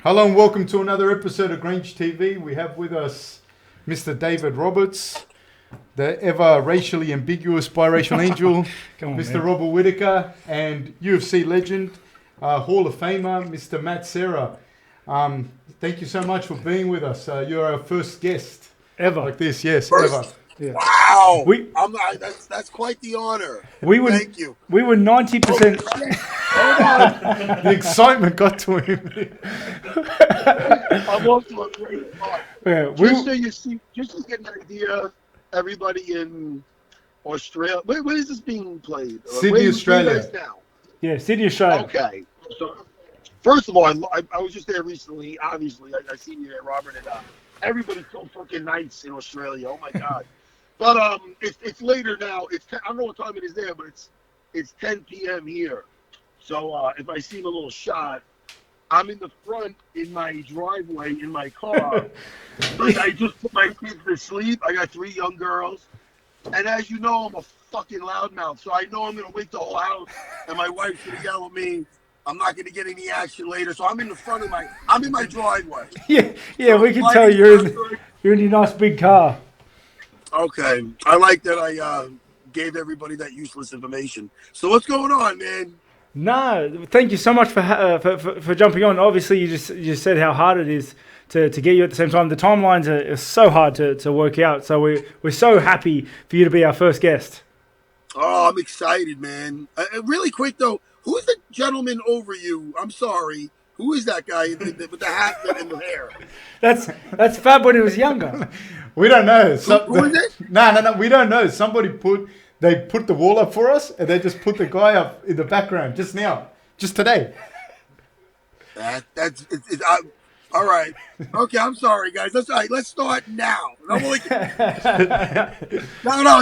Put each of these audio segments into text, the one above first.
Hello and welcome to another episode of Grange TV. We have with us Mr. David Roberts, the ever racially ambiguous biracial angel, Mr. Man. Robert Whittaker, and UFC legend, Hall of Famer, Mr. Matt Serra. Thank you so much for being with us. You're our first guest Ever. like this, yes, First? ever. Yeah. Wow, We that's quite the honor. we were Thank you. we were 90%. Hold on, The excitement got to him. I'm off to a great start. Yeah, Just so you see, just to get an idea, everybody in Australia. Where is this being played? Sydney, Where you Australia. guys now? yeah, Sydney, Australia. Okay. So, first of all, I was just there recently. Obviously, I seen you there, Robert, and everybody's so fucking nice in Australia. Oh my god. But it's later now. I don't know what time it is there, but it's 10 p.m. here. So if I seem a little shot, I'm in the front in my driveway in my car. Like, I just put my kids to sleep. I got 3 young girls, and as you know, I'm a fucking loudmouth. So I know I'm gonna wake the whole house, and my wife's gonna yell at me. I'm not gonna get any action later. So I'm in the front of I'm in my driveway. Yeah, we can tell you're in your nice big car. Okay, I like that I gave everybody that useless information. So what's going on, man? No, thank you so much for jumping on. Obviously, you just said how hard it is to get you at the same time. The timelines are so hard to work out. So we're so happy for you to be our first guest. Oh, I'm excited, man. Really quick though, who's the gentleman over you? I'm sorry. Who is that guy with the hat and the hair? That's Fab when he was younger. We don't know. Who is it? No, we don't know. They put the wall up for us, and they just put the guy up in the background just now, just today. All right. Okay, I'm sorry, guys. That's all right. Let's start now. No,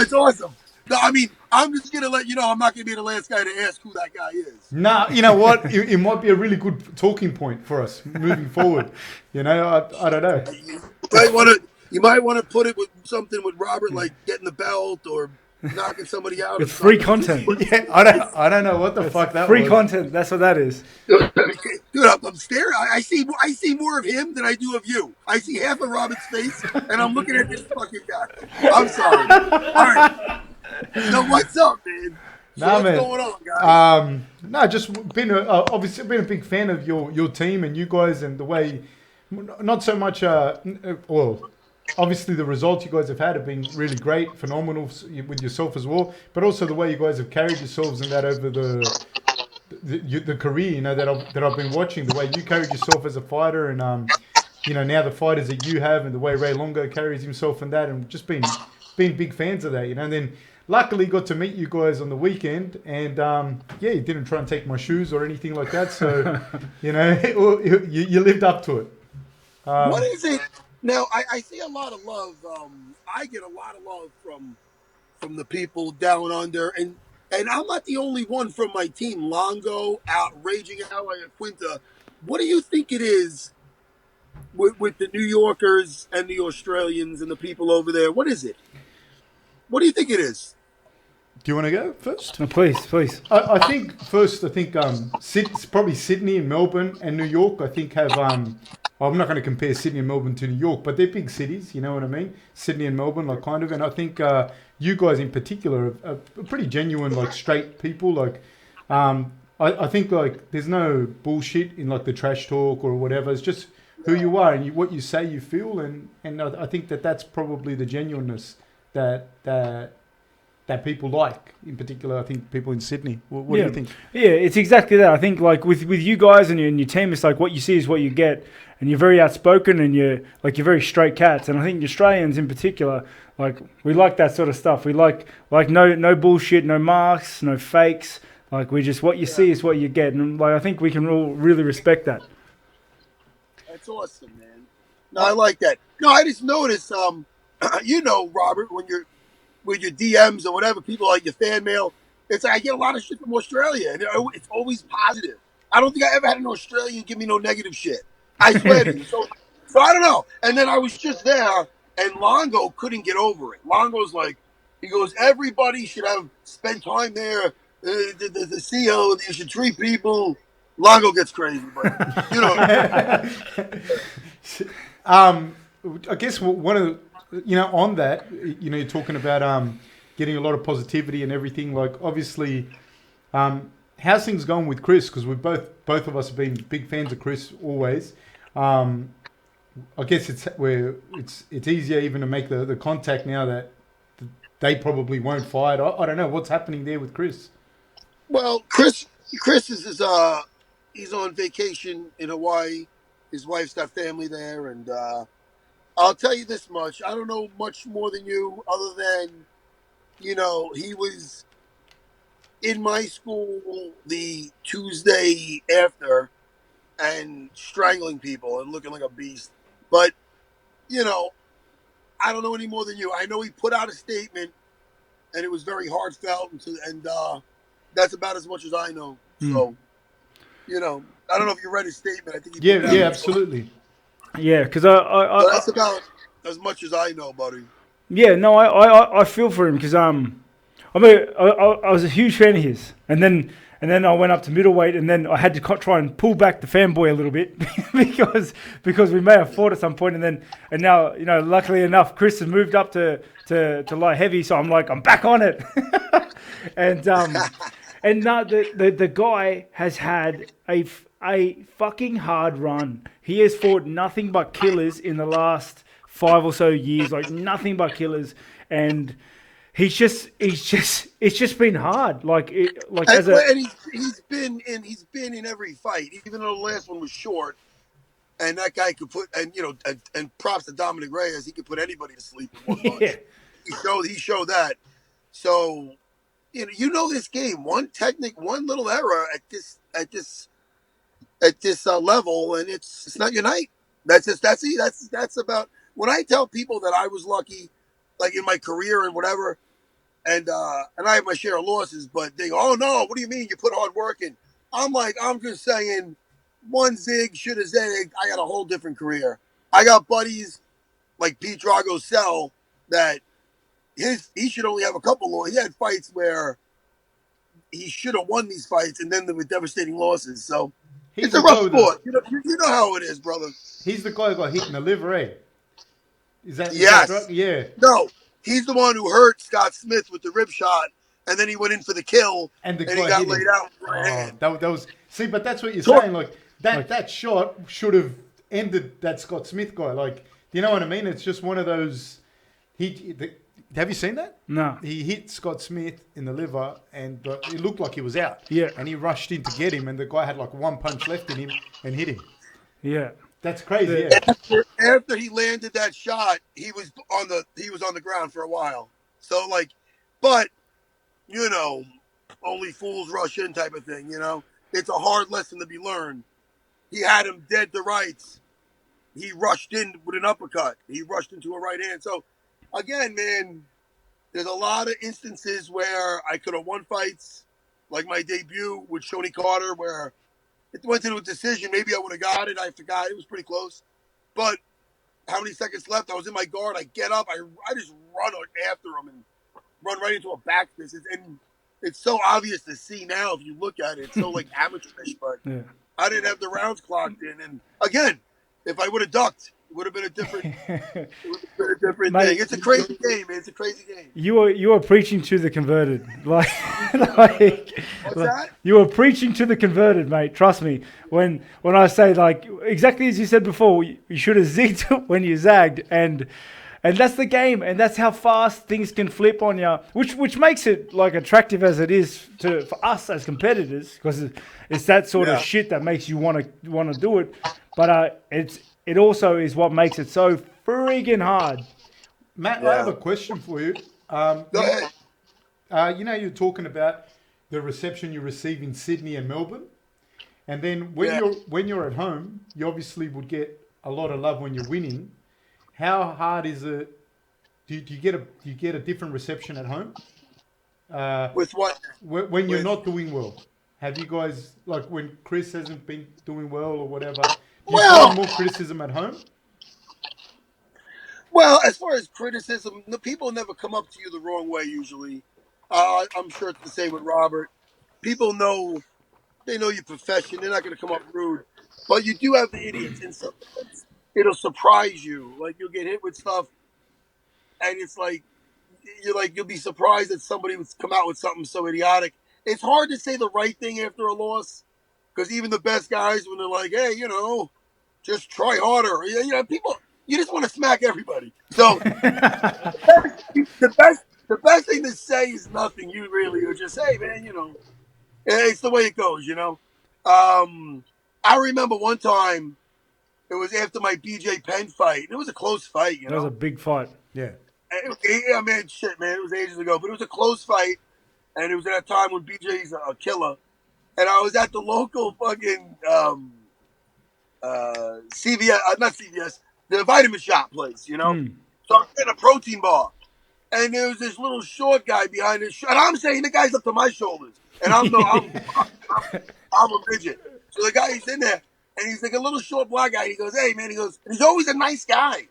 it's awesome. No, I mean, I'm just gonna let you know I'm not gonna be the last guy to ask who that guy is. Nah, you know what? It might be a really good talking point for us moving forward. You know, I don't know. You might want to put it with something with Robert, like getting the belt or knocking somebody out. It's free content. Yeah, I don't know what the fuck that Free was. content. That's what that is. Dude, I'm staring. I see more of him than I do of you. I see half of Robert's face, and I'm looking at this fucking guy. I'm sorry. All right. So what's up, man? So Nah, what's man. going on, guys? No, just obviously been a big fan of your team and you guys and the way, not so much. Well, obviously the results you guys have had have been really great, phenomenal with yourself as well. But also the way you guys have carried yourselves and that over the career, you know, that I've been watching, the way you carried yourself as a fighter, and you know, now the fighters that you have, and the way Ray Longo carries himself and that, and just been big fans of that, you know. And then luckily got to meet you guys on the weekend, and yeah, you didn't try and take my shoes or anything like that, so you know, you lived up to it. What is it? Now, I see a lot of love. I get a lot of love from the people down under, and I'm not the only one from my team. Longo, Raging Ally, and Quinta. What do you think it is with the New Yorkers and the Australians and the people over there? What is it? What do you think it is? Do you want to go first? No, please. I think probably Sydney and Melbourne and New York. I think have I'm not going to compare Sydney and Melbourne to New York, but they're big cities. You know what I mean? Sydney and Melbourne, like kind of, and I think you guys in particular are pretty genuine, like straight people. Like I think like there's no bullshit in like the trash talk or whatever. It's just who you are and what you say you feel, and I think that's probably the genuineness that people like, in particular, I think people in Sydney. What do you think? Yeah, it's exactly that. I think like with you guys and your team, it's like what you see is what you get, and you're very outspoken and you're very straight cats. And I think Australians in particular, like we like that sort of stuff. We like no bullshit, no masks, no fakes. Like we just what you see is what you get, and like I think we can all really respect that. That's awesome, man. No, I like that. No, I just noticed, you know, Robert, when you're with your DMs or whatever, people like your fan mail, it's like I get a lot of shit from Australia, and it's always positive. I don't think I ever had an Australian give me no negative shit. I swear to you. So I don't know. And then I was just there, and Longo couldn't get over it. Longo's like, he goes, everybody should have spent time there. The CEO, you should treat people Longo gets crazy, but you know. I guess one of on that, you're talking about getting a lot of positivity and everything. Like obviously, how's things going with Chris? Because we both of us have been big fans of Chris always. I guess it's easier even to make the contact now that they probably won't fight. I don't know what's happening there with Chris. Well, Chris is he's on vacation in Hawaii. His wife's got family there, and I'll tell you this much: I don't know much more than you, other than he was in my school the Tuesday after and strangling people and looking like a beast. But I don't know any more than you. I know he put out a statement, and it was very heartfelt, and that's about as much as I know. So, I don't know if you read his statement. I think he yeah, absolutely. Yeah, because that's about as much as I know, buddy. Yeah, no, I feel for him because I was a huge fan of his, and then I went up to middleweight, and then I had to try and pull back the fanboy a little bit because we may have fought at some point, and now luckily enough, Chris has moved up to light heavy, so I'm back on it, and now the guy has had a fucking hard run. He has fought nothing but killers in the last 5 or so years, nothing but killers, and it's just been hard. And he's been in every fight, even though the last one was short. And that guy could put, and props to Dominic Reyes, he could put anybody to sleep in one punch. Yeah. He showed that. So, this game, one little error at this level, and it's not your night. That's about. When I tell people that I was lucky, like in my career and whatever, and I have my share of losses, but they go, "Oh no, what do you mean you put hard work in?" I'm just saying, one zig should have zagged. I got a whole different career. I got buddies like Pete Drago Sell that he should only have a couple losses. He had fights where he should have won these fights, and then there were devastating losses. So it's a rough sport. You know how it is, brother. He's the guy who got hit in the liver, eh? Yes. Is that right? Yeah. No, he's the one who hurt Scott Smith with the rib shot, and then he went in for the kill, and he got laid out. That was but that's what you're saying. That shot should have ended that Scott Smith guy. You know what I mean? It's just one of those. Have you seen that? No. He hit Scott Smith in the liver, and it looked like he was out. Yeah. And he rushed in to get him, and the guy had one punch left in him and hit him. Yeah. That's crazy. Yeah. After he landed that shot, he was on the ground for a while. So but only fools rush in type of thing. It's a hard lesson to be learned. He had him dead to rights. He rushed in with an uppercut. He rushed into a right hand. So again, man, there's a lot of instances where I could have won fights, like my debut with Shoney Carter, where it went into a decision. Maybe I would have got it. I forgot. It was pretty close. But how many seconds left? I was in my guard. I get up. I just run after him and run right into a back fist. And it's so obvious to see now if you look at it. It's so amateurish, but yeah. I didn't have the rounds clocked in. And again, if I would have ducked, it would have been a different Mate, thing. It's a crazy game, man. It's a crazy game. You are preaching to the converted. What's that? You are preaching to the converted, mate. Trust me. When I say exactly as you said before, you should have zigged when you zagged, and that's the game, and that's how fast things can flip on you, which makes it attractive as it is for us as competitors, because it's that sort of shit that makes you want to do it. But it also is what makes it so friggin' hard. Matt, I have a question for you. Go ahead. You're talking about the reception you receive in Sydney and Melbourne, and then when you're at home, you obviously would get a lot of love when you're winning. How hard is it? Do you get a different reception at home? With what? When you're not doing well, have you guys when Chris hasn't been doing well or whatever? Do you find more criticism at home? Well, as far as criticism, the people never come up to you the wrong way usually. I'm sure it's the same with Robert. People know they know your profession. They're not going to come up rude. But you do have the idiots, and sometimes it'll surprise you. Like you'll get hit with stuff, and it's like you'll be surprised that somebody would come out with something so idiotic. It's hard to say the right thing after a loss because even the best guys, when they're like, "Hey, just try harder," people, you just want to smack everybody. So the best thing to say is nothing. You really are just, "Hey, man, it's the way it goes." I remember one time it was after my BJ Penn fight. It was a close fight. That was a big fight. Yeah. Yeah, man, shit, man. It was ages ago, but it was a close fight, and it was at a time when BJ's a killer. And I was at the local fucking CVS, not CVS, the vitamin shop place, So I'm getting a protein bar, and there was this little short guy behind this, and I'm saying the guy's up to my shoulders, and I'm a midget. So the guy, he's in there, and he's like a little short black guy. He goes, "Hey, man," he goes, and he's always a nice guy.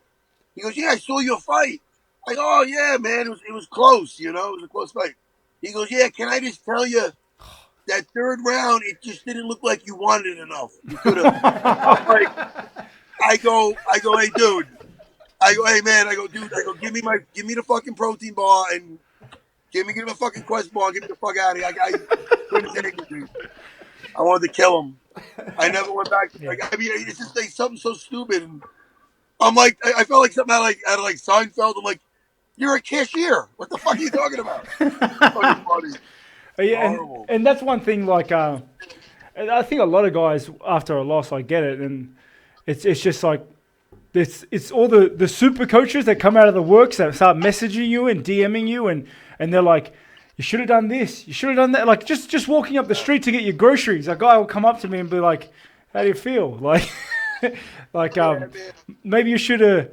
He goes, "Yeah, I saw your fight." I go, "Oh yeah, man, it was close, it was a close fight." He goes, "Yeah, can I just tell you that third round, it just didn't look like you wanted it enough. You could have." I go, "Hey, dude." I go, "Hey, man." I go, "Dude." I go, give me the fucking protein bar and give me the fucking Quest bar. Get me the fuck out of here." I couldn't take it, dude. I wanted to kill him. I never went back. It's just like something so stupid. And I'm like, I felt like something out of Seinfeld. I'm like, "You're a cashier. What the fuck are you talking about?" Fucking funny. Yeah, and that's one thing. Like, I think a lot of guys after a loss, I get it, and it's just like it's all the super coaches that come out of the works that start messaging you and DMing you, and they're like, "You should have done this. You should have done that." Like just walking up the street to get your groceries, a guy will come up to me and be like, "How do you feel?" Like, maybe you should have.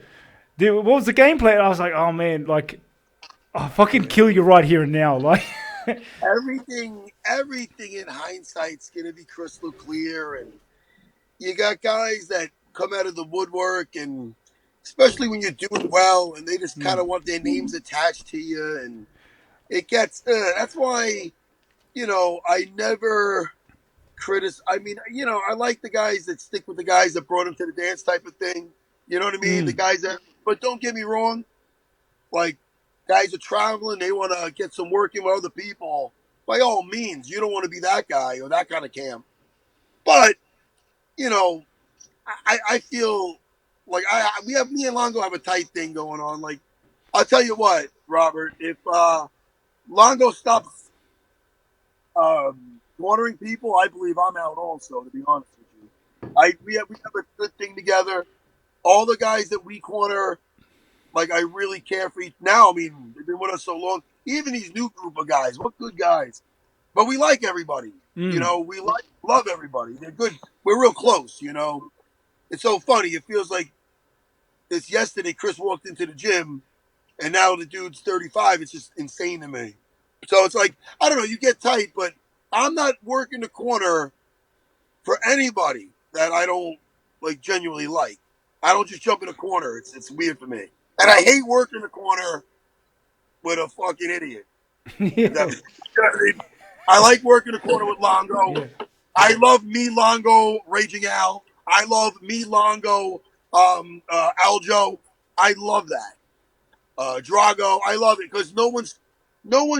What was the game plan? I was like, "Oh man, like, I'll fucking kill you right here and now." Like. Everything in hindsight's gonna be crystal clear, and you got guys that come out of the woodwork, and especially when you're doing well, and they just kind of want their names attached to you, and it gets. That's why, I never criticize. I mean, I like the guys that stick with the guys that brought them to the dance type of thing. You know what I mean? The guys that. But don't get me wrong, like. Guys are traveling, they want to get some work in with other people. By all means, you don't want to be that guy or that kind of camp. But, I feel like me and Longo have a tight thing going on. Like, I'll tell you what, Robert, if Longo stops cornering people, I believe I'm out also, to be honest with you. We have a good thing together. All the guys that we corner, like, I really care for each. Now, I mean, they've been with us so long. Even these new group of guys, what good guys. But we like everybody. We love everybody. They're good. We're real close, It's so funny. It feels like it's yesterday Chris walked into the gym, and now the dude's 35. It's just insane to me. So it's like, I don't know, you get tight, but I'm not working the corner for anybody that I don't, like, genuinely like. I don't just jump in a corner. It's weird for me. And I hate working the corner with a fucking idiot. Yeah. I like working the corner with Longo. Yeah. I love me, Longo, Raging Al. I love me, Longo, Aljo. I love that. Drago. I love it because no one's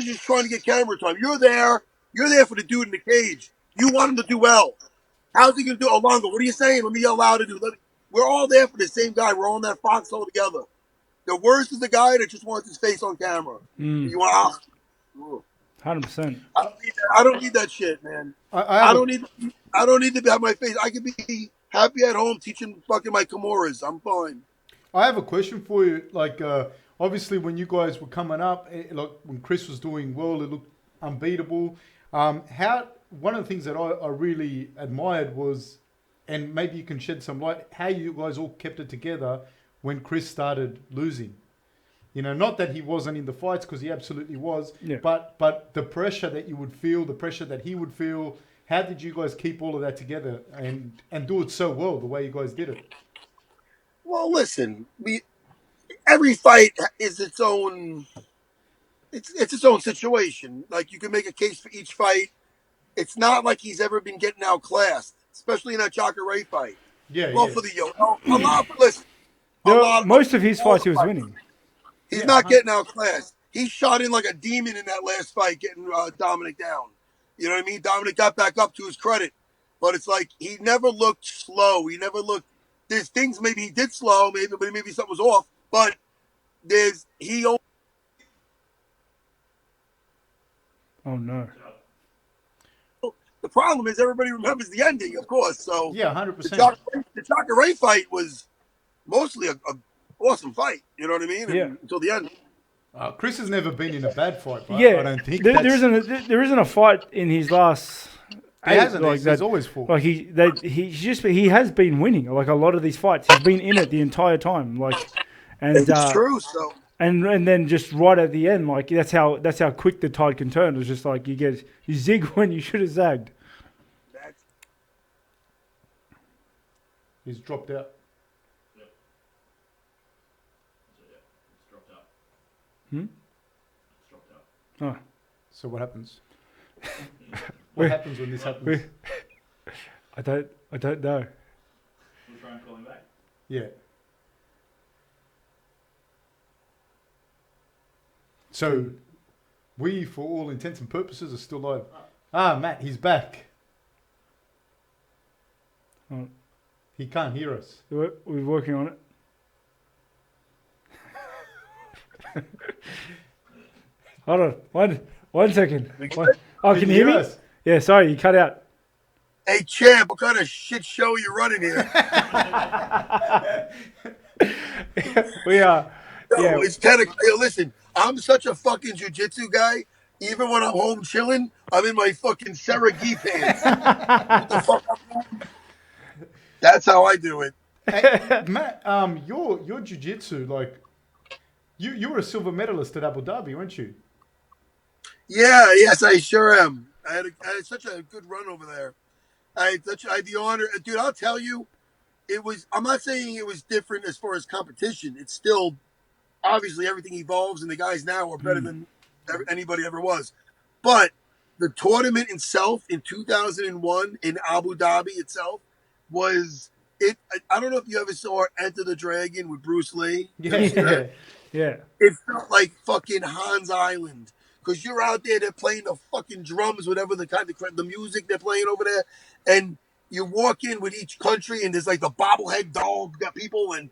just trying to get camera time. You're there for the dude in the cage. You want him to do well. How's he gonna do? Oh, Longo, what are you saying? Let me yell out to do. We're all there for the same guy. We're all in that foxhole together. The worst is the guy that just wants his face on camera. You want 100%. I don't need that shit, man. I don't need to have my face. I can be happy at home teaching fucking my Kimuras. I'm fine. I have a question for you. Like, obviously, when you guys were coming up, like when Chris was doing well, it looked unbeatable. One of the things that I really admired was, and maybe you can shed some light, how you guys all kept it together when Chris started losing. Not that he wasn't in the fights, because he absolutely was, but the pressure that you would feel, the pressure that he would feel, how did you guys keep all of that together and do it so well the way you guys did it? Well, listen, every fight is its own situation. Like, you can make a case for each fight. it's not like he's ever been getting outclassed, especially in that Jacare fight. Yeah, Well, yeah. for the a lot. Listen, a lot. Most of his all fights the he was fights. winning. He's Yeah, not getting outclassed. He shot in like a demon in that last fight, getting Dominic down. You know what I mean? Dominic got back up to his credit, but it's like he never looked slow. He never looked. There's things maybe he did slow, maybe something was off, but he. Oh no. The problem is everybody remembers the ending, of course. So yeah, the 100%. Jacare fight was mostly a awesome fight. You know what I mean? Yeah. And until the end. Chris has never been in a bad fight, but Yeah, I don't think there isn't a fight in his last. He hasn't. Like He's always fought. Like he has been winning. Like a lot of these fights, he's been in it the entire time. Like, and It's true. So and then just right at the end, like that's how quick the tide can turn. It's just like you zig when you should have zagged. that's He's dropped out. Yep. So yeah, it's dropped out. It's dropped out. Oh, So what happens? What happens when this happens? I don't know. We'll try and call him back. Yeah. So, we, for all intents and purposes, are still live. Ah, Matt, he's back. Oh. He can't hear us. We're working on it. Hold on, one second. Oh, can you hear me? us? Yeah, sorry, you cut out. hey champ, what kind of shit show you running here? We are. No, Yeah. it's 10 o'clock. Hey, listen, I'm such a fucking jujitsu guy. Even when I'm home chilling, I'm in my fucking Serra gi pants. What the fuck? That's how I do it. Hey, Matt, your jiu-jitsu, like, you were a silver medalist at Abu Dhabi, weren't you? Yeah, yes, I sure am. I had such a good run over there. I had the honor, dude. I'll tell you, it was. I'm not saying it was different as far as competition. It's still obviously everything evolves, and the guys now are better than anybody ever was. But the tournament itself in 2001 in Abu Dhabi itself was it. I don't know if you ever saw Enter the Dragon with Bruce Lee. Yeah. Yeah. It felt like fucking Hans Island. Because you're out there, they're playing the fucking drums, whatever the music they're playing over there. And you walk in with each country, and there's like the bobblehead doll got people, and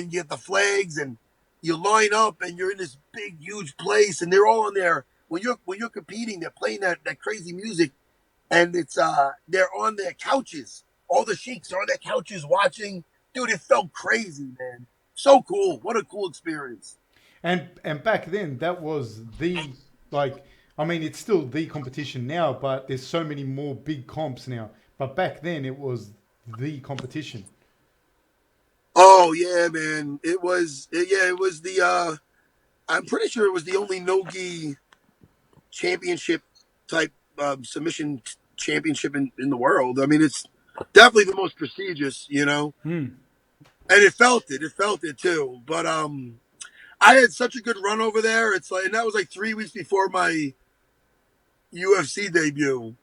you get the flags, and you line up, and you're in this big, huge place, and they're all in there. When you're competing, they're playing that crazy music, and it's they're on their couches. All the sheiks are on their couches watching. Dude, it felt crazy, man. So cool. What a cool experience. And back then, that was the, like, I mean, it's still the competition now, but there's so many more big comps now. But back then, it was the competition. Oh yeah, man. It was the I'm pretty sure it was the only no-gi championship type submission championship in the world. I mean, it's definitely the most prestigious, you know. And it felt it too. But I had such a good run over there. It's like, and that was like 3 weeks before my UFC debut.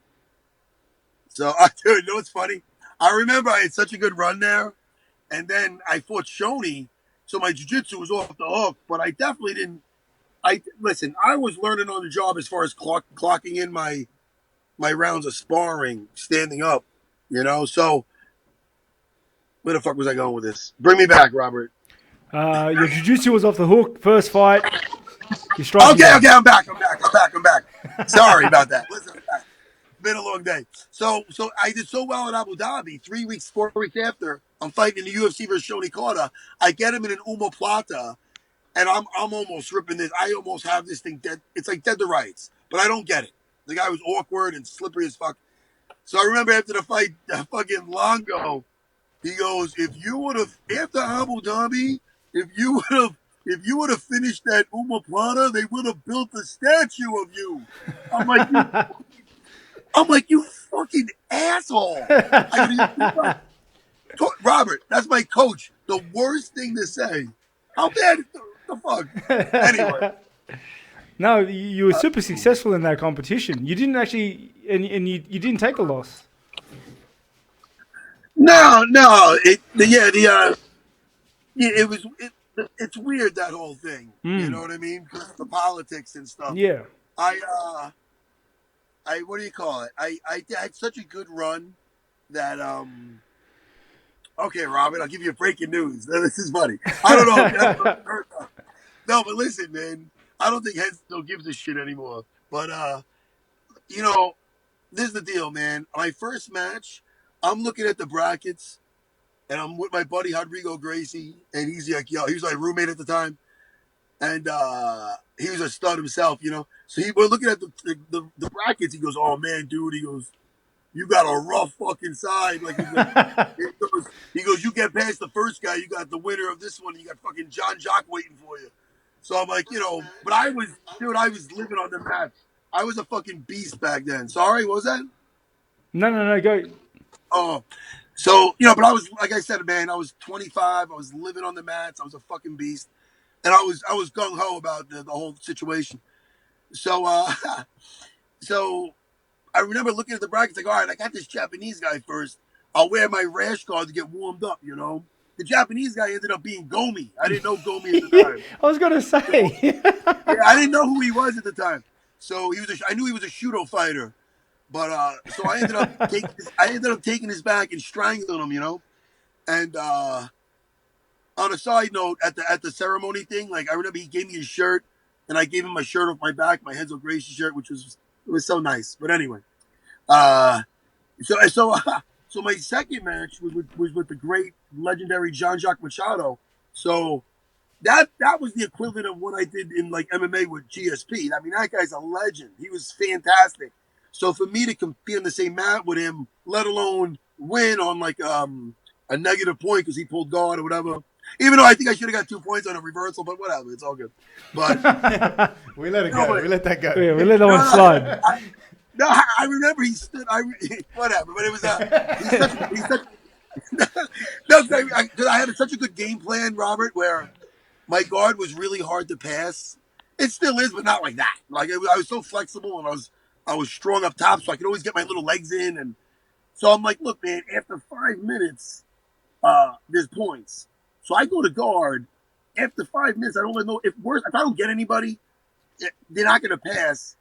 So you know what's funny? I remember I had such a good run there, and then I fought Shoney, so my jiu-jitsu was off the hook. But I definitely didn't. Listen. I was learning on the job as far as clocking in my rounds of sparring, standing up. You know, so where the fuck was I going with this? Bring me back, Robert. Your jiu-jitsu was off the hook. First fight. Okay, I'm back. Sorry about that. Listen, it's been a long day. So I did so well in Abu Dhabi. 3 weeks, 4 weeks after, I'm fighting in the UFC versus Shoney Carter. I get him in an omoplata, and I'm almost ripping this. I almost have this thing dead. It's like dead to rights, but I don't get it. The guy was awkward and slippery as fuck. So I remember after the fight, fucking Longo, he goes, "If you would have after Abu Dhabi, if you would have finished that omoplata, they would have built a statue of you." I'm like, you fucking asshole. Robert, that's my coach. The worst thing to say. How bad? The fuck? Anyway. No, you were super successful in that competition. You didn't actually, and you didn't take a loss. No, it's weird, that whole thing. You know what I mean? 'Cause the politics and stuff. Yeah. I what do you call it? I had such a good run that Okay, Robin, I'll give you breaking news. This is funny. I don't know if you heard that. No, but listen, man. I don't think Hensel gives a shit anymore. But you know, this is the deal, man. My first match, I'm looking at the brackets, and I'm with my buddy Rodrigo Gracie, and he's like, he was my roommate at the time, and he was a stud himself, you know. So we're looking at the brackets. He goes, "Oh man, dude," he goes, "you got a rough fucking side." Like he goes, "You get past the first guy, you got the winner of this one. You got fucking John Jock waiting for you." So I'm like, but I was living on the map. I was a fucking beast back then. Sorry, what was that? No, go. Oh, so but I was, like I said, man, I was 25. I was living on the mats. I was a fucking beast, and I was gung ho about the whole situation. So so I remember looking at the brackets, like, all right, I got this Japanese guy first. I'll wear my rash guard to get warmed up. The Japanese guy ended up being Gomi. I didn't know Gomi at the time. I was gonna say. Yeah, I didn't know who he was at the time. So I knew he was a judo fighter. But so I ended up taking his back and strangling him. And on a side note, at the ceremony thing, like, I remember he gave me his shirt, and I gave him my shirt off my back, my Hensel Gracie shirt, which was so nice. But anyway, so my second match was with the great legendary Jean-Jacques Machado. So that was the equivalent of what I did in, like, MMA with GSP. I mean, that guy's a legend. He was fantastic. So for me to be on the same mat with him, let alone win on, like, a negative point because he pulled guard or whatever. Even though I think I should have got 2 points on a reversal, but whatever, it's all good. But we let it go. We let that go. Yeah, we let that one slide. I remember he stood. Whatever, but it was he's such no, because I had such a good game plan, Robert, where my guard was really hard to pass. It still is, but not like that. Like, I was so flexible, and I was strong up top, so I could always get my little legs in. And so I'm like, look, man, after 5 minutes, there's points. So I go to guard. After 5 minutes, I don't know if I don't get anybody, they're not going to pass.